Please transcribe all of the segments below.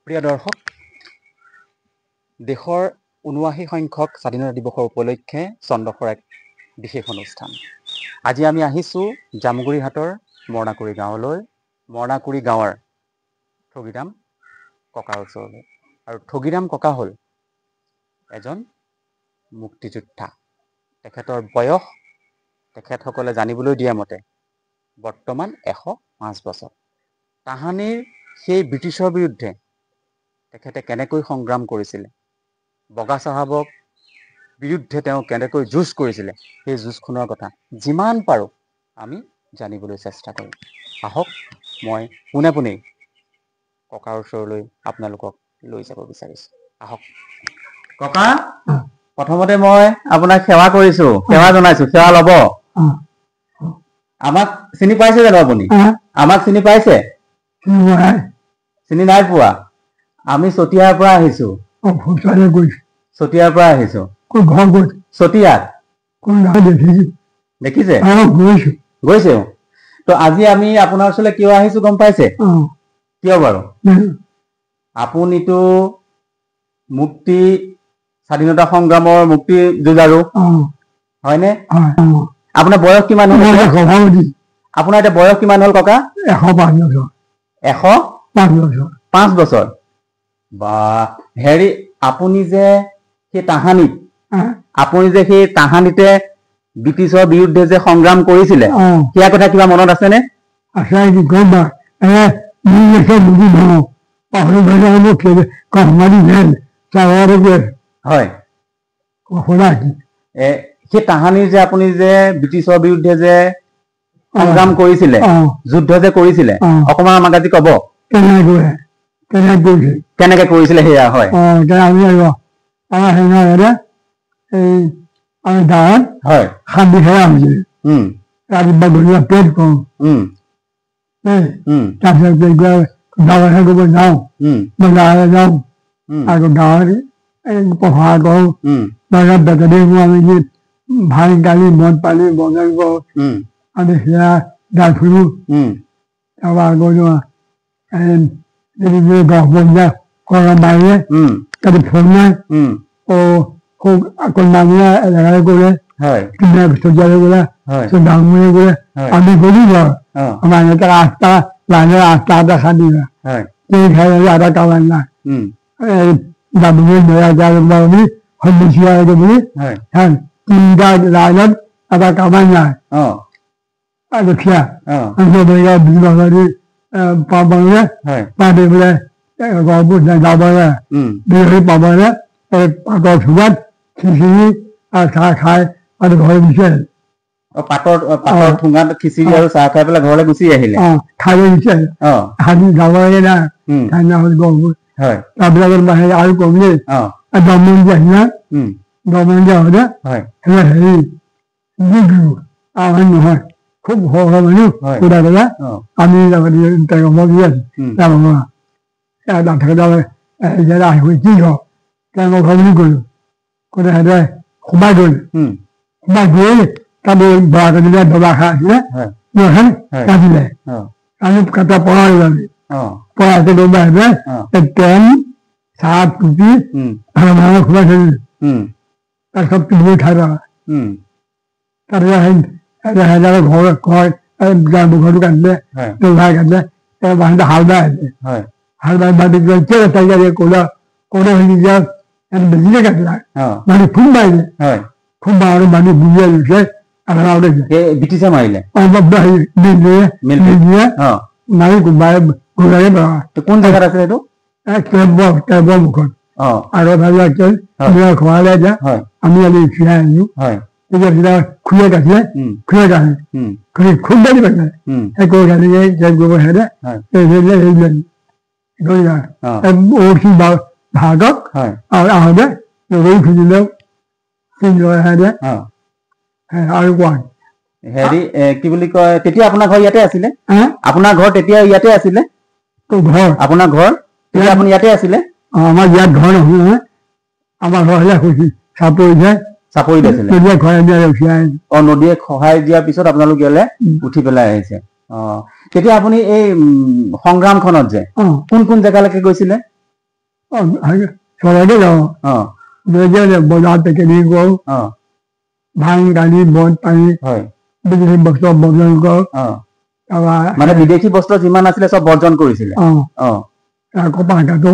প্ৰিয় দৰ্শক, দেশৰ ৭৯ সংখ্যক স্বাধীনতা দিৱসৰ উপলক্ষে চন্দ্ৰপুৰ এক বিশেষ অনুষ্ঠান। আজি আমি আহিছোঁ জামুগুৰিহাটৰ মৰণাকুৰি গাঁৱলৈ। মৰণাকুৰি গাঁৱৰ ঠগীৰাম ককাৰ ওচৰলৈ। আৰু ঠগীৰাম ককা হ'ল এজন মুক্তিযোদ্ধা। তেখেতৰ বয়স তেখেতসকলে জানিবলৈ দিয়া মতে বৰ্তমান ১০৫ বছৰ। তাহানিৰ সেই ব্ৰিটিছৰ বিৰুদ্ধে তেখেতে কেনেকৈ সংগ্ৰাম কৰিছিলে, বগা চাহাবক বিৰুদ্ধে তেওঁ কেনেকৈ যুঁজ কৰিছিলে, সেই যুঁজখনৰ কথা যিমান পাৰোঁ আমি জানিবলৈ চেষ্টা কৰিম। আহক, মই পোনে পোনেই ককাৰ ওচৰলৈ আপোনালোকক লৈ যাব বিচাৰিছোঁ। আহক ককা, প্ৰথমতে মই আপোনাক সেৱা কৰিছোঁ, সেৱা জনাইছোঁ, সেৱা ল'ব। আমাক চিনি পাইছে জানো আপুনি? আমাক চিনি পাইছে? চিনি নাই পোৱা? আমি চতিয়াৰ পৰা আহিছোঁ। চতিয়াৰ পৰা আহিছোঁ। চতিয়াত দেখিছে? গৈছে। তো আজি আমি আপোনাৰ ওচৰলৈ কিয় আহিছোঁ গম পাইছে? কিয় বাৰু? আপুনিতো মুক্তি স্বাধীনতা সংগ্ৰামৰ মুক্তি যুঁজাৰু হয়নে? আপোনাৰ বয়স কিমান হ'ল? আপোনাৰ এতিয়া বয়স কিমান হ'ল ককা? ১০৫ বছৰ। বা হেৰি, আপুনি যে সেই তাহানিতে ব্ৰিটিছৰ বিৰুদ্ধে যে সংগ্ৰাম কৰিছিলে, সেয়া কথা কিবা মনত আছেনে? হয়, সেই তাহানিৰ যে আপুনি যে ব্ৰিটিছৰ বিৰুদ্ধে যে সংগ্ৰাম কৰিছিলে, যুদ্ধ যে কৰিছিলে, অকমান আমাক আজি কব কেনেকে কৰিছিলে সেয়া? হয়, আমি গাঁৱত শান্তি খেলা হৈছিল। ৰাতিপুৱা গধূলি পেট কৰো, তাৰপিছত গাঁৱলৈ গৈ যাওঁ, বজাৰলৈ যাওঁ, আৰু গাঁৱত পঢ়া কৰোঁ, বেতনি আমি ভাত দালি মদ পানী বজাৰ কৰোঁ, আমি সেয়া গাই ফুৰোঁ। তাৰপৰা আকৌ গছ বন্ধা কৰা মাৰিলে তাতে ফোন নাই, আকৌ নামিলে এজেগালৈ গ'লে, চতিয়ালৈ গ'লে, ডাঙমূৰে গ'লে, আমি গ'লো বাৰু। আমাৰ এনেকৈ ৰাস্তা লাইনৰ ৰাস্তা এটা খান্দি সেই ঠাই এটা কামান নাই, ডাঙমূৰে বেয়া বুলি সন্মুখীয়া বুলি তিনিটা লাইনত এটা কামান নাই। দুখীয়া পাবলে পাতি পেলাই গড়বোৰ যাবলে বিৰহী পাবলে পাতৰ চুবাত খিচিৰি আৰু চাহ খাই আৰু ঘৰ গুচি আহিলে। পাতৰ ঠোঙাত খিচিৰি আৰু চাহ খাই পেলাই ঘৰলৈ গুচি আহিলে। খাই গুচি আহিলে। হাতি যাব লাগে নাই গড়বোৰ। তাৰপিছত বাহিৰে আৰু কমিলে দমনজি আহিলে। দমনজি আহোঁতে হেৰি আমাৰ নহয়, খুব সৰু সৰু মানুহ সুধা পেলাই আমি কি হওক তেওঁলোকৰ ঘৰ বুলি ক'লো। ক'লে সিহঁতে সোমাই গ'ল। সোমাই গৈ তাতে বৰাজনীয়ে দবা খাই আছিলে, কাটিলে। আমি কাটা পঢ়াই আমি পঢ়াইছে গৈ বাহিৰে পেন চাহ টুপি সোমাই থৈ তাৰপিছত পিন্ধি খাই পেলাই তাৰপিছত ঘৰটো কাটিলে, ভাই কাটিলে, বাহিৰতে হাল বাই আছে। হাল বাই বাটি ক'লা বেছিকে কাটিলা মানে ফুল মাৰিলে। ফুল মাৰোঁ মানুহ বুজিয়াই লৈছে ব্ৰিটিছে মাৰিলে। মাৰি কোনোবাই ঘূৰাই কোন জেগাত আছে এইটো? কেবৰ মুখত। আৰু খোৱালে এতিয়া আমি উঠিয়াই আনিলো। তেতিয়া খুৰীয়ে কাটিলে, খুৰীয়ে কাটে খুব দালি পাইছে সেই কৈ কাটিলে ভাগক আৰু আহোঁতে খুজিলেও আৰু কোৱা হেৰি কি বুলি কয়, তেতিয়া আপোনাৰ ঘৰ ইয়াতে আছিলে? আপোনাৰ ঘৰ তেতিয়া ইয়াতে আছিলে? ঘৰ আপোনাৰ ঘৰ তেতিয়া আপুনি ইয়াতে আছিলে? আমাৰ ইয়াত ঘৰ নহয়, আমাৰ ঘৰ হ'লে চাপৰিত আছিলে। নদীয়ে সহায় দিয়াৰ পিছত আপোনালোক ইয়ালৈ উঠি পেলাই আহিছে। তেতিয়া আপুনি এই সংগ্ৰামখনত যে কোন কোন জেগালৈকে গৈছিলে? চলাতে যাওঁ বজাৰ পেকেটিং কৰোঁ ধান দালি বন পানী বিদেশী বস্তু বৰ্জন কৰোঁ মানে বিদেশী বস্ত্ৰ যিমান আছিলে চব বৰ্জন কৰিছিলে কপাহ কাটো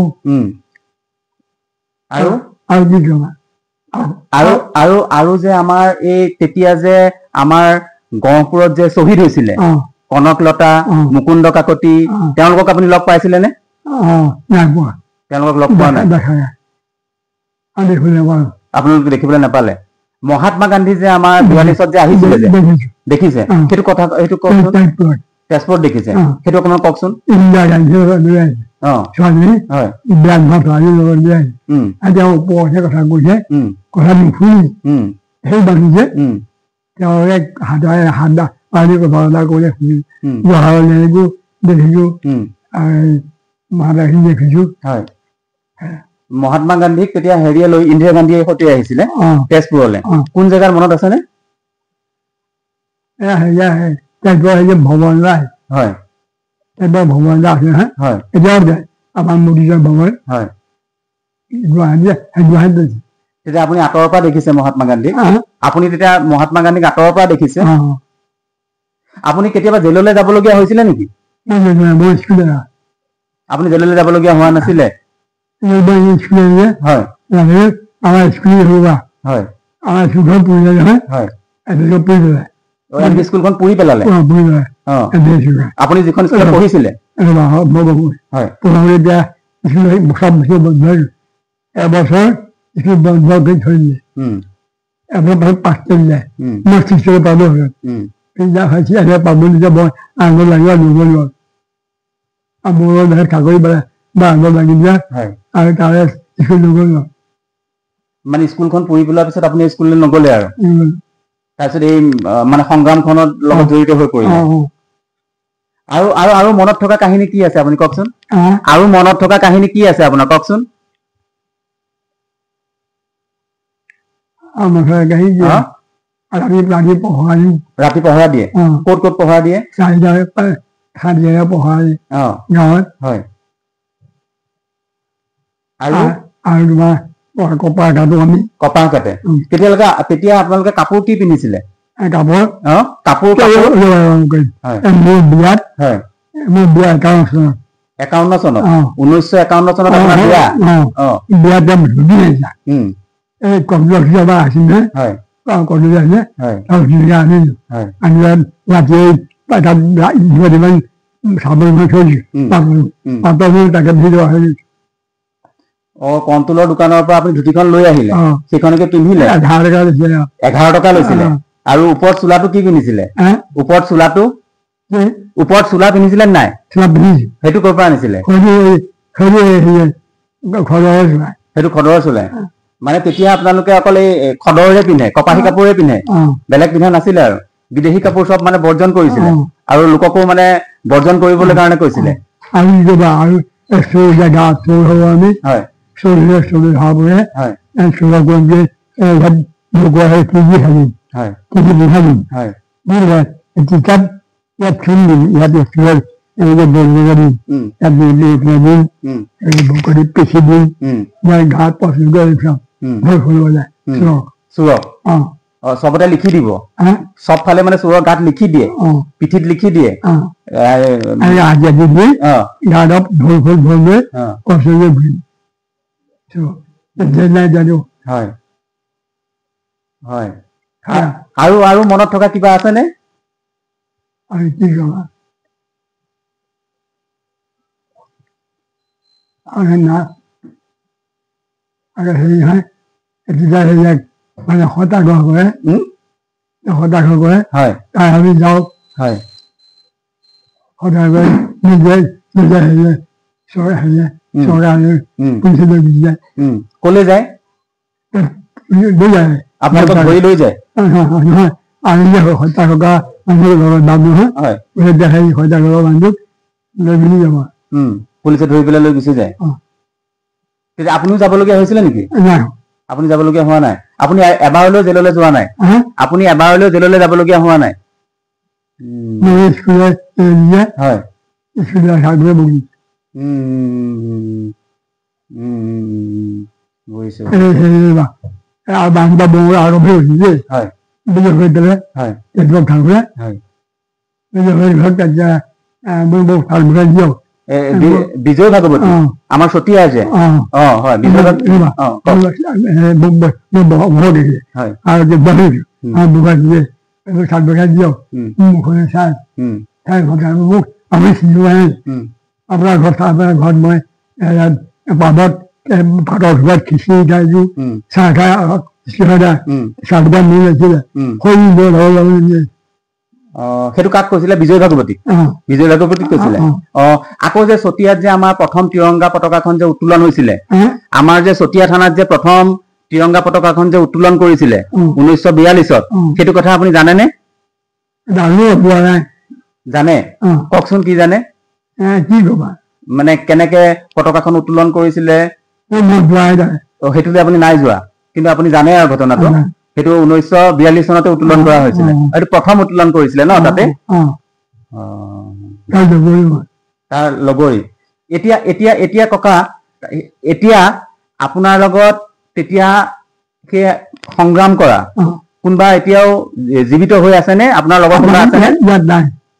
আৰু আৰু কি কবা আৰু আৰু আৰু যে আমাৰ এই তেতিয়া যে আমাৰ গহপুৰত যে শ্বহীদ হৈছিলে কনকলতা মুকুন্দ কাকতি তেওঁলোকক আপুনি লগ পাইছিলে নে নাই পোৱা তেওঁলোকক লগ পোৱা নাই আপোনালোকে দেখিবলৈ নাপালে মহাত্মা গান্ধী যে আমাৰ ৪২ত যে আহিছিলে যে দেখিছে সেইটো কথা সেইটো কওকচোন তেজপুৰত দেখিছে সেইটো অকণমান কওকচোন ইন্দিৰা গান্ধীৰ ছোৱালী ব্ৰাহ্মণ ছোৱালীৰ লগত বিয়াই তেওঁ ওপৰতে কথা কৈছে কথা নুশুনি সেই মানুহ যে তেওঁ এক হাতেৰে হাত পানী কথা এটা কৰি শুনি জৱাহৰলাল নেহৰুকো দেখিছো মহাত্মা দেখিছো মহাত্মা গান্ধীক তেতিয়া হেৰিয়ে লৈ ইন্দিৰা গান্ধীয়ে সৈতে আহিছিলে তেজপুৰলৈ কোন জেগাৰ মনত আছেনে ভৱন ৰায় হয় ভৱন ৰায় আছে নহয় এতিয়াও যায় আমাৰ মোদীজৰ ভৱন গুৱাহাটীত তেতিয়া আপুনি আঁতৰৰ পৰা দেখিছে মহাত্মা গান্ধীক আপুনি তেতিয়া মহাত্মা গান্ধীক আঁতৰৰ পৰা দেখিছে আপুনি কেতিয়াবা জেললৈ যাবলগীয়া হৈছিলে নেকি আপুনি জেললৈ যাবলগীয়া হোৱা নাছিলে হয় আমাৰ স্কুল হয় আমাৰ স্কুলখন পৰিলে নহয় পৰিলে স্কুলখন পুৰি পেলালে আপুনি যিখন স্কুলত পঢ়িছিলে এবছৰ স্কুল বন্ধ কৰি থৈ দিলে এবছৰ পাছ কৰিলে মই শিক্ষক পাব পাবলৈ যাব আঙুল লাগিব নগ'ল মোৰ চাকৰি পালে বা আঙুল লাগি যায় আৰু তাৰে স্কুল নগ'ল মানে স্কুলখন পঢ়ি পেলোৱাৰ পিছত আপুনি স্কুললৈ নগ'লে আৰু তাৰপিছত এই মানে সংগ্ৰামখনত লগত জড়িত হৈ পৰিলে আৰু আৰু আৰু মনত থকা কাহিনী কি আছে আপুনি কওকচোন আৰু মনত থকা কাহিনী কি আছে আপোনাৰ কওকচোন ৰাতি পহৰা দিয়ে ক'ত ক'ত পহৰা দিয়ে পহৰা দিয়ে গাঁৱত হয় আৰু তোমাৰ কপাহ কাটো আমি কপাহ কাটে তেতিয়া আপোনালোকে কাপোৰ কি পিন্ধিছিলে কাপোৰ কাপোৰ মোৰ বিয়াত মোৰ বিয়া 51 চনত 1951 চনত আপোনাৰ বিয়া বিয়াত ধুতি আহিছা এই কমপ্লেক্স এবাৰ আছিলে কলেজ আছিলে আনিলো আনি ৰাতি তাত চাবলৈ থৈছো তাকে ভিডিঅ' আহিলো কণ্ট্ৰলৰ দোকানৰ পৰা আপুনি ধুতিখন লৈ আহিলে সেইখনকে পিন্ধিলে 11 টকা লৈছিলে আৰু ওপৰত চোলাটো কি পিন্ধিছিলে ওপৰত চোলাটো পিন্ধিছিলে নাই সেইটো ক'ৰ পৰা আনিছিলে সেইটো খদৰৰ চোলা মানে তেতিয়া আপোনালোকে অকল এই খদৰে পিন্ধে কপাহী কাপোৰে পিন্ধে বেলেগ পিন্ধা নাছিলে আৰু বিদেশী কাপোৰ চব মানে বৰ্জন কৰিছিলে আৰু লোককো মানে বৰ্জন কৰিবলৈ কাৰণে কৈছিলে হয় পিচি দিম ঘাট প্ৰস্তুত কৰি চবতে লিখি দিব চব ফালে মানে চোৰৰ গাত লিখি দিয়ে পিঠিত লিখি দিয়ে হয় হয় আৰু আৰু মনত থকা কিবা আছেনে কি কবা হেৰি হয় এতিয়া সেইবিলাক মানে সত্যাগ্ৰহ কৰে তাৰ আমি যাওঁ সত্যাগ্ৰহ নিজে নিজে চৰকাৰে পুলিচলৈ গুচি যায় ক'লৈ যায় লৈ যায় আপোনালোকক ধৰি লৈ যায় নহয় আমি যে হত্যা কৰা মানুহৰ লগত দাম নহয় দেখাই হত্যা কৰা মানুহক লৈ মিলি যাব পুলিচে ধৰি পেলাই লৈ গুচি যায় তেতিয়া আপুনিও যাবলগীয়া হৈছিলে নেকি নাই আপুনি যাবলগীয়া হোৱা নাই আপুনি এবাৰলৈ জেললৈ যোৱা নাই আপুনি এবাৰলৈ জেললৈ যাবলগীয়া হোৱা নাই হয় বুজিছো আৰু বান্ধা বঙৰ আৰম্ভ হৈছিল দেই হয় বিজয় হৈ পেলাই হয় তেজপুৰ ঠাকুৰে হয় বিজয় হৈ ঘৰত তেতিয়া মোক ভাল ভৰাই দিয়ক বিজয় ভাগৱতী আমাৰ চতিয়া আছে হয় বিজয় ভৰাই দিছে আৰু যে বাহিৰ ভৰাই দিয়ে চাত ভৰাই দিয়ক মুখনে চাই চাই ঘৰ মোক আমি চিলোৱা আপোনাৰ ঘৰত মই পাবত ভাতৰ ঘৰত খিচিৰি খাইছো চাহ খাই চাহটা মিল আছিলে সেইটো কাক কৈছিলে বিজয় ভাগৱতীক বিজয় ভাগৱতীক কৈছিলে আকৌ যে চতিয়াত যে আমাৰ প্ৰথম তিৰংগা পতাকাখন যে উত্তোলন হৈছিলে আমাৰ যে চতিয়া থানাত যে প্ৰথম তিৰংগা পতাকাখন যে উত্তোলন কৰিছিলে 1942ত সেইটো কথা আপুনি জানেনে জানে কওকচোন কি জানে কি কবা মানে কেনেকে পতাকাখন উত্তোলন কৰিছিলে সেইটোতে আপুনি নাই যোৱা কিন্তু আপুনি জানে আৰু ঘটনাটো সেইটো 1942 চনতে উত্তোলন কৰা হৈছিলে এইটো প্ৰথম উত্তোলন কৰিছিলে ন তাতে তাৰ লগৰী এতিয়া এতিয়া এতিয়া ককা এতিয়া আপোনাৰ লগত তেতিয়া সেই সংগ্ৰাম কৰা কোনবা এতিয়াও জীৱিত হৈ আছে নে আপোনাৰ লগত কোনবা আছে নে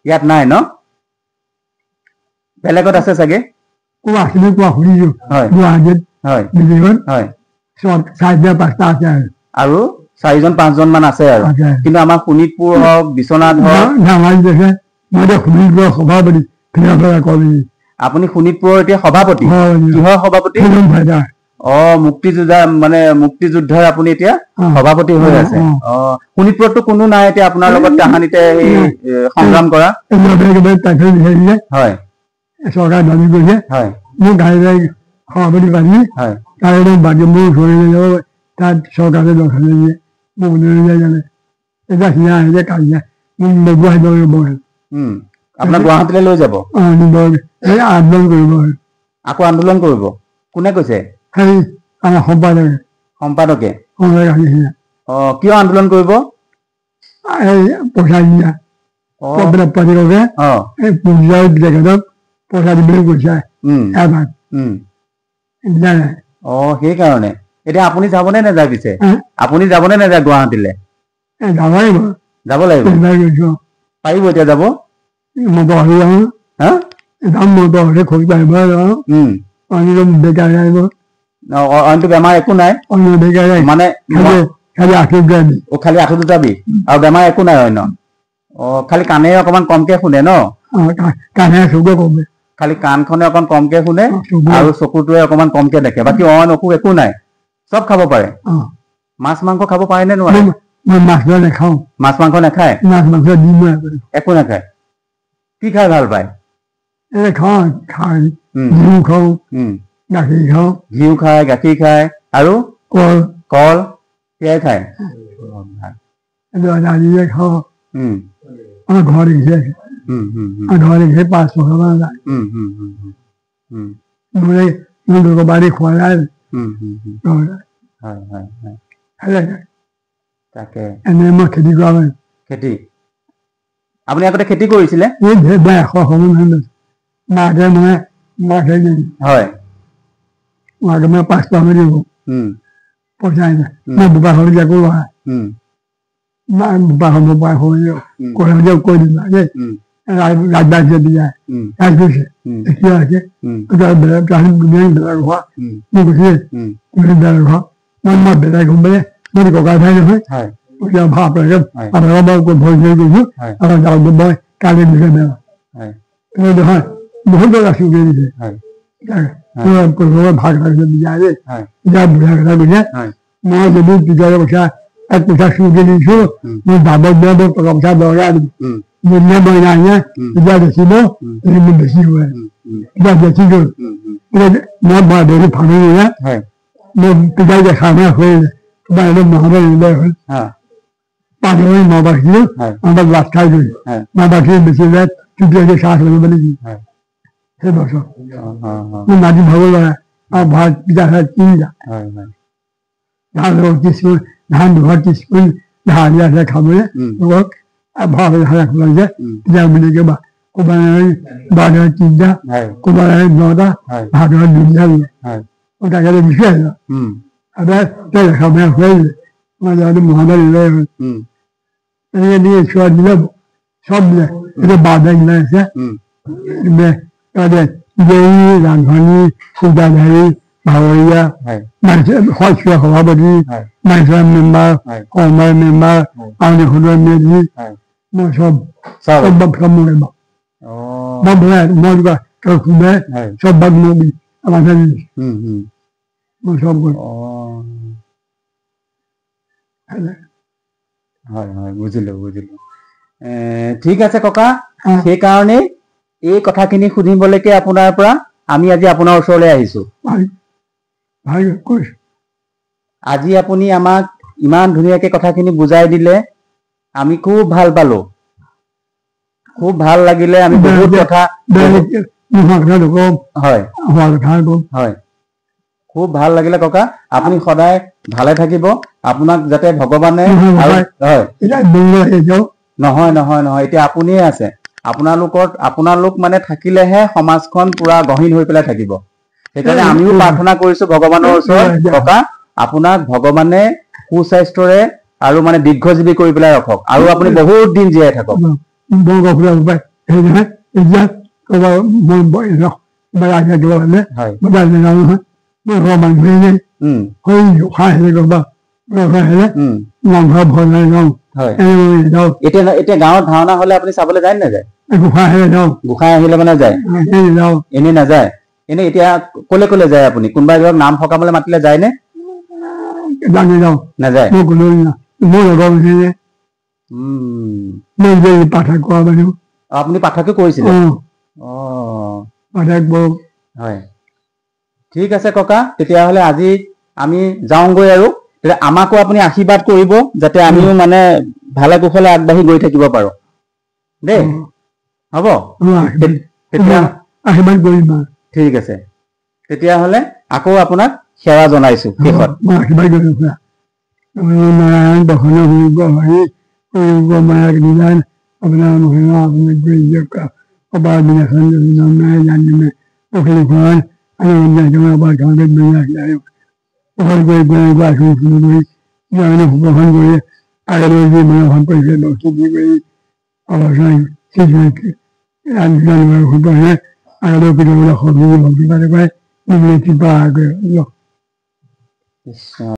ইয়াত নাই ন বেলেগত আছে চাগে কোৱা শুনি কোৱা শুনিছো গুৱাহাটীত হয় বিজয়গড় হয় চাৰিটা পাঁচটা আছে আৰু 4জন 5জন মান আছে আৰু কিন্তু আমাৰ শোণিতপুৰ হওক বিশ্বনাথ হওক সভাপতি আপুনি শোণিতপুৰৰ এতিয়া সভাপতি কিহৰ সভাপতি মুক্তিযোদ্ধা মানে মুক্তিযোদ্ধাৰ আপুনি এতিয়া সভাপতি হৈ আছে শোণিতপুৰততো কোনো নাই এতিয়া আপোনাৰ লগত কাহানিতে সংগ্ৰাম কৰা হয় চৰকাৰ দাবী কৰিছে মোৰ গাড়ী সভাপতি পাতি তাৰে বাকী মোৰ ওচৰলৈ যাব তাত চৰকাৰে দৰ্শন দিয়ে মোক জানে এতিয়া সিয়া আহিলে কালি মোক গুৱাহাটী ল'ব আপোনাক গুৱাহাটীলৈ লৈ যাব আন্দোলন কৰিব আকৌ আন্দোলন কৰিব কোনে কৈছে সেই আমাৰ সম্পাদকে আহিছিলে কিয় আন্দোলন কৰিব এই পইচা দিয়া পাতিকে এই পূজাৰ জেগাতক পইচা দিবলৈ কৈছে এবাৰ সেইকাৰণে এতিয়া আপুনি যাবনে নাযায় পিছে আপুনি যাবনে নাযায় গুৱাহাটীলৈ যাব লাগিব পাৰিব এতিয়া যাব অইনটো বেমাৰ একো নাই মানে খালি আঁঠু দুটা বিষ আৰু বেমাৰ একো নাই অন্য খালি কাণে অকমান কমকে শুনে ন খালি কাণখনে অকমান কমকে শুনে আৰু চকুটোৱে অকমান কমকে দেখে বাকী অইন অসুখ একো নাই চব খাব পাৰে মাছ মাংস খাব পাৰে নে নোৱাৰে মাছ নাখাওঁ মাছ মাংস নাখায় মাছ মাংস একো নাখায় কি খাই ভাল পায় ঘিউ খাওঁ গাখীৰ খাওঁ ঘিউ খায় গাখীৰ খায় আৰু কল কল সেয়াই খায় খাওঁ আমাৰ ঘৰ দেখিছে ঘৰ দেখিছে 5 টকা মান বাৰী খোৱা যায় তাকে এনে মই খেতি কৰা নাই খেতি আপুনি আগতে খেতি কৰিছিলে মাকে মানে মাকে হয় মাকে মানে 5 টকা দিব পইচাই নাই মই বোকা হ'ল যে আকৌ বোকা হ'ব বোকা হৈ কৈ দিম ৰাজবাৰীত দিয়া কৈছে এতিয়া আছে বেলেগ হোৱা মই কৈছে বেলেগ হোৱা মই বেলেগ হ'ম বোলে মই ককা ঠাই নহয় আপোনালোকে ভৰি ধৰি গৈছো আপোনাৰ যাওক মই কালি দিছে বেয়া নহয় বহুত টকা চুকি দিছে ভাগ ভাগ যায় বুঢ়া কথা কৈছে মই যদি পিছৰ পইচা 1 পইচা চুকি দিছো মই বাবদ দিয়া মোক টকা পইচা দৰকাৰ দিম যেতিয়া মই নাহে তেতিয়া বেচিব মোৰ বেছি হয় এতিয়া বেছি গ'ল মই বাদেৰি ভাঙি দিলে মই পিতাই দেখা নাই হৈ তোমাৰ একদম নহ'ব নিলে হ'ল 5 নবাছিলো আমাৰ লাষ্ট খাই গ'ল নবাছি বেছি যায় তেতিয়া চাহ লাগিব নেকি সেই বছৰ মোৰ মাটি ভাব লগা আৰু ভাত পিঠা খাই 3টা ধান কিছু ধান দুঘৰ কিছুমান ধান আছে খাবলৈ ভাব লাগিছে তেতিয়া বুলি ক'বা ক'ৰবাত 12 3টা ক'ৰবাত 9টা ভাতৰ 2টা তাকে বিচাৰিছে ada dari kami aku mana ada Muhammad ini ini soal dia soalnya itu badan ini sih ini ada jadi dan kami sudah dari bahwa macam khusus kalau bagi macam member orang member orang yang sudah menjadi macam sebab kamu memang membuat mereka kerja sebab mobil apa tadi macam tu হয় হয় বুজিলো বুজিলো ঠিক আছে ককা সেই কাৰণে এই কথাখিনি সুধিবলৈকে আপোনাৰ পৰা আমি আজি আপোনাৰ ওচৰলৈ আহিছো আজি আপুনি আমাক ইমান ধুনীয়াকৈ কথাখিনি বুজাই দিলে আমি খুব ভাল পালো খুব ভাল লাগিলে আমি বহুত কথা হয় হয় খুব ভাল লাগিলে ককা আপুনি সদায় ভালে থাকিব আপোনাক যাতে ভগৱানে হয় নহয় নহয় নহয় এতিয়া আপুনিয়ে আছে আপোনালোক মানে থাকিলেহে সমাজখন পুৰা গহীন হৈ পেলাই থাকিব সেইকাৰণে আমিও প্ৰাৰ্থনা কৰিছো ভগৱানৰ ওচৰত ককা আপোনাক ভগৱানে সুস্বাস্থ্যৰে আৰু মানে দীৰ্ঘজীৱী কৰি পেলাই ৰাখক আৰু আপুনি বহুত দিন জীয়াই থাকক এতিয়া গাঁৱত ভাওনা হলে আপুনি চাবলৈ যায় নাযায় গোসাঁই আহিলে মানে যায় এনেই নাযায় এনে এতিয়া কলে কলে যায় আপুনি কোনোবা এজনক নাম সকামলৈ মাতিলে যায় নে নাযায় আপুনি পাঠকে কৰিছিলে হয় ঠিক আছে ককা তেতিয়াহ'লে আজি আমি যাওঁগৈ আৰু আমাকো আপুনি আশীৰ্বাদ কৰিব যাতে আমিও মানে ভালে কুশলে আগবাঢ়ি গৈ থাকিব পাৰো দেই হ'ব আশীৰ্বাদ কৰিম ঠিক আছে তেতিয়াহ'লে আকৌ আপোনাক সেৱা জনাইছো শেষত আশীৰ্বাদ কৰিম নাৰায়ণ দৰ্শন আপোনাৰ মহিমা আপুনি অবাৰ বিনাশন জানিমে অখিলখন আৰু অবাৰ ঘৰতে প্ৰসাদ কৰি সুপ্ৰসন কৰি আগলৈ যি মনোসন কৰিছে বস্তু দি কৰি অৱস্থান সুপ্ৰসনে আগলৈ কেতিয়াবা ভক্তি পালে পাই কৃপা